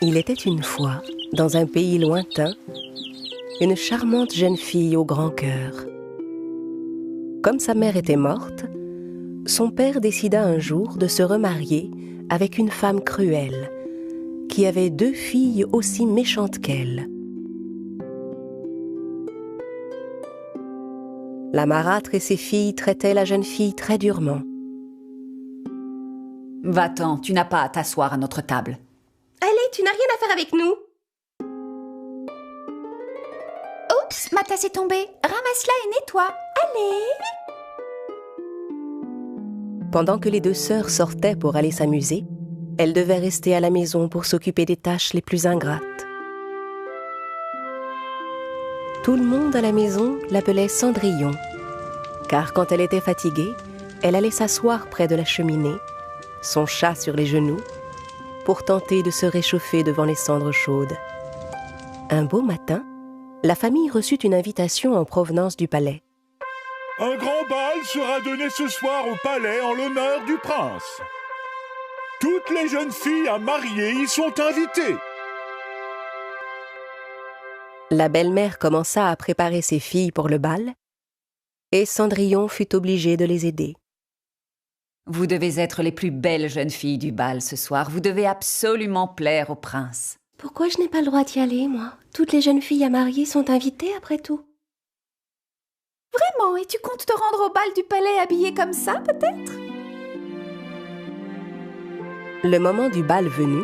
Il était une fois, dans un pays lointain, une charmante jeune fille au grand cœur. Comme sa mère était morte, son père décida un jour de se remarier avec une femme cruelle, qui avait 2 filles aussi méchantes qu'elle. La marâtre et ses filles traitaient la jeune fille très durement. « Va-t'en, tu n'as pas à t'asseoir à notre table. »« Allez, tu n'as rien à faire avec nous. » « Oups, ma tasse est tombée. Ramasse-la et nettoie. Allez !» Pendant que les 2 sœurs sortaient pour aller s'amuser, elle devait rester à la maison pour s'occuper des tâches les plus ingrates. Tout le monde à la maison l'appelait Cendrillon, car quand elle était fatiguée, elle allait s'asseoir près de la cheminée, son chat sur les genoux, pour tenter de se réchauffer devant les cendres chaudes. Un beau matin, la famille reçut une invitation en provenance du palais. Un grand bal sera donné ce soir au palais en l'honneur du prince. Toutes les jeunes filles à marier y sont invitées. La belle-mère commença à préparer ses filles pour le bal, et Cendrillon fut obligée de les aider. « Vous devez être les plus belles jeunes filles du bal ce soir. Vous devez absolument plaire au prince. » « Pourquoi je n'ai pas le droit d'y aller, moi? Toutes les jeunes filles à marier sont invitées, après tout. » « Vraiment? Et tu comptes te rendre au bal du palais habillée comme ça, peut-être ?» Le moment du bal venu,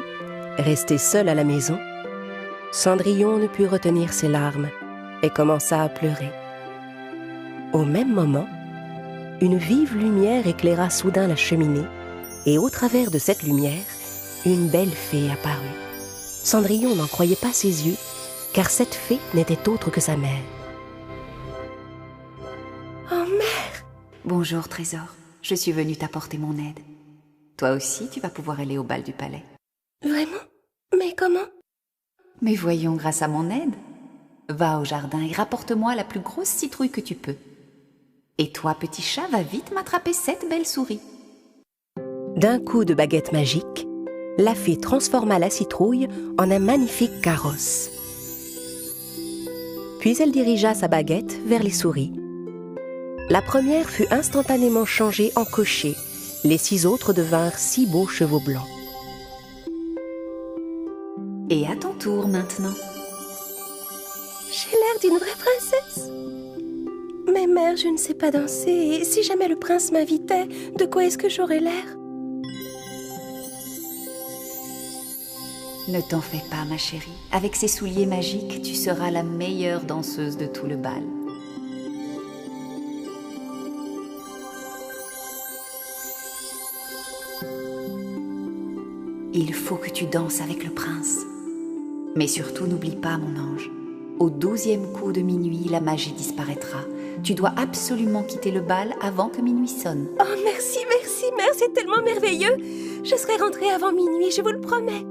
restée seule à la maison, Cendrillon ne put retenir ses larmes et commença à pleurer. Au même moment, une vive lumière éclaira soudain la cheminée et au travers de cette lumière, une belle fée apparut. Cendrillon n'en croyait pas ses yeux, car cette fée n'était autre que sa mère. « Oh, mère !»« Bonjour, trésor. Je suis venue t'apporter mon aide. Toi aussi, tu vas pouvoir aller au bal du palais. »« Vraiment? Mais comment ?»« Mais voyons, grâce à mon aide. Va au jardin et rapporte-moi la plus grosse citrouille que tu peux. Et toi, petit chat, va vite m'attraper cette belle souris. » D'un coup de baguette magique, la fée transforma la citrouille en un magnifique carrosse. Puis elle dirigea sa baguette vers les souris. La première fut instantanément changée en cocher. Les 6 autres devinrent 6 beaux chevaux blancs. Et à ton tour maintenant. J'ai l'air d'une vraie princesse. Mais mère, je ne sais pas danser. Et si jamais le prince m'invitait, de quoi est-ce que j'aurais l'air? Ne t'en fais pas, ma chérie. Avec ces souliers magiques, tu seras la meilleure danseuse de tout le bal. Il faut que tu danses avec le prince. Mais surtout, n'oublie pas, mon ange. Au 12e coup de minuit, la magie disparaîtra. Tu dois absolument quitter le bal avant que minuit sonne. Oh, merci, merci, mère, c'est tellement merveilleux. Je serai rentrée avant minuit, je vous le promets.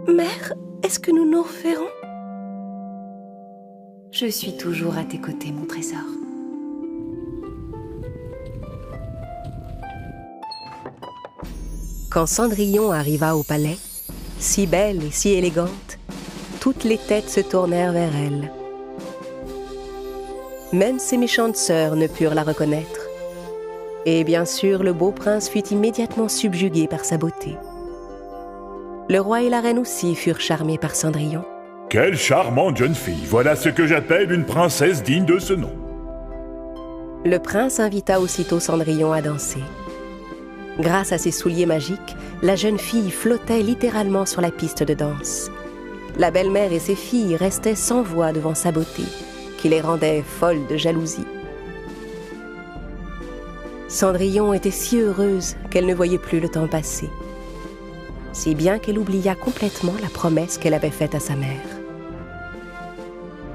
Mère, est-ce que nous nous reverrons? Je suis toujours à tes côtés, mon trésor. Quand Cendrillon arriva au palais, si belle et si élégante, toutes les têtes se tournèrent vers elle. Même ses méchantes sœurs ne purent la reconnaître. Et bien sûr, le beau prince fut immédiatement subjugué par sa beauté. Le roi et la reine aussi furent charmés par Cendrillon. Quelle charmante jeune fille! Voilà ce que j'appelle une princesse digne de ce nom. Le prince invita aussitôt Cendrillon à danser. Grâce à ses souliers magiques, la jeune fille flottait littéralement sur la piste de danse. La belle-mère et ses filles restaient sans voix devant sa beauté, qui les rendait folles de jalousie. Cendrillon était si heureuse qu'elle ne voyait plus le temps passer. Si bien qu'elle oublia complètement la promesse qu'elle avait faite à sa mère.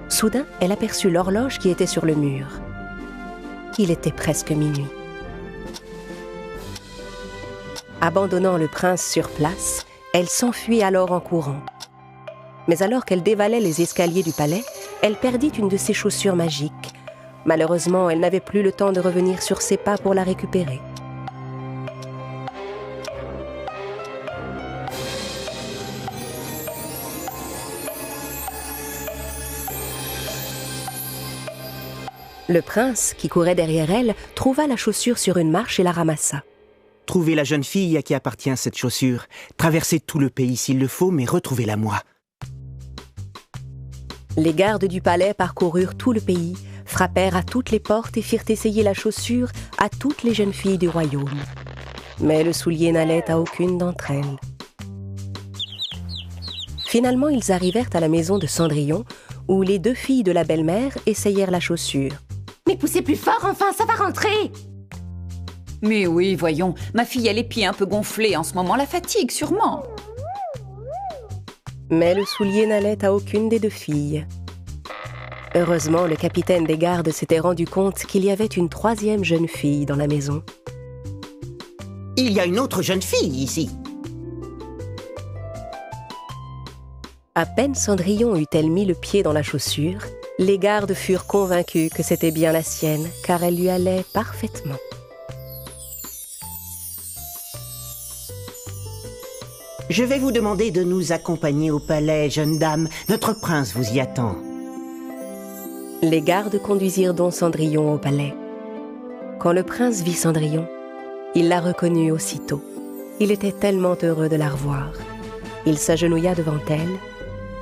Soudain, elle aperçut l'horloge qui était sur le mur. Il était presque minuit. Abandonnant le prince sur place, elle s'enfuit alors en courant. Mais alors qu'elle dévalait les escaliers du palais, elle perdit une de ses chaussures magiques. Malheureusement, elle n'avait plus le temps de revenir sur ses pas pour la récupérer. Le prince, qui courait derrière elle, trouva la chaussure sur une marche et la ramassa. Trouvez la jeune fille à qui appartient cette chaussure. Traversez tout le pays s'il le faut, mais retrouvez-la moi. Les gardes du palais parcoururent tout le pays, frappèrent à toutes les portes et firent essayer la chaussure à toutes les jeunes filles du royaume. Mais le soulier n'allait à aucune d'entre elles. Finalement, ils arrivèrent à la maison de Cendrillon, où les 2 filles de la belle-mère essayèrent la chaussure. Mais poussez plus fort, enfin, ça va rentrer! Mais oui, voyons, ma fille a les pieds un peu gonflés en ce moment, la fatigue sûrement. Mais le soulier n'allait à aucune des 2 filles. Heureusement, le capitaine des gardes s'était rendu compte qu'il y avait une 3e jeune fille dans la maison. Il y a une autre jeune fille ici. À peine Cendrillon eut-elle mis le pied dans la chaussure, les gardes furent convaincus que c'était bien la sienne, car elle lui allait parfaitement. Je vais vous demander de nous accompagner au palais, jeune dame. Notre prince vous y attend. Les gardes conduisirent donc Cendrillon au palais. Quand le prince vit Cendrillon, il la reconnut aussitôt. Il était tellement heureux de la revoir. Il s'agenouilla devant elle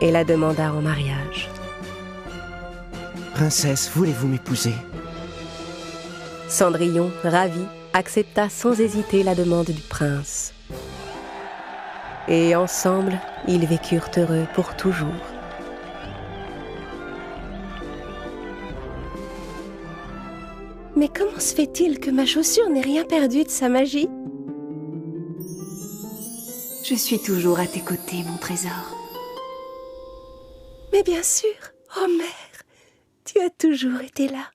et la demanda en mariage. Princesse, voulez-vous m'épouser? Cendrillon, ravi, accepta sans hésiter la demande du prince. Et ensemble, ils vécurent heureux pour toujours. Mais comment se fait-il que ma chaussure n'ait rien perdu de sa magie? Je suis toujours à tes côtés, mon trésor. Mais bien sûr, oh mère, tu as toujours été là.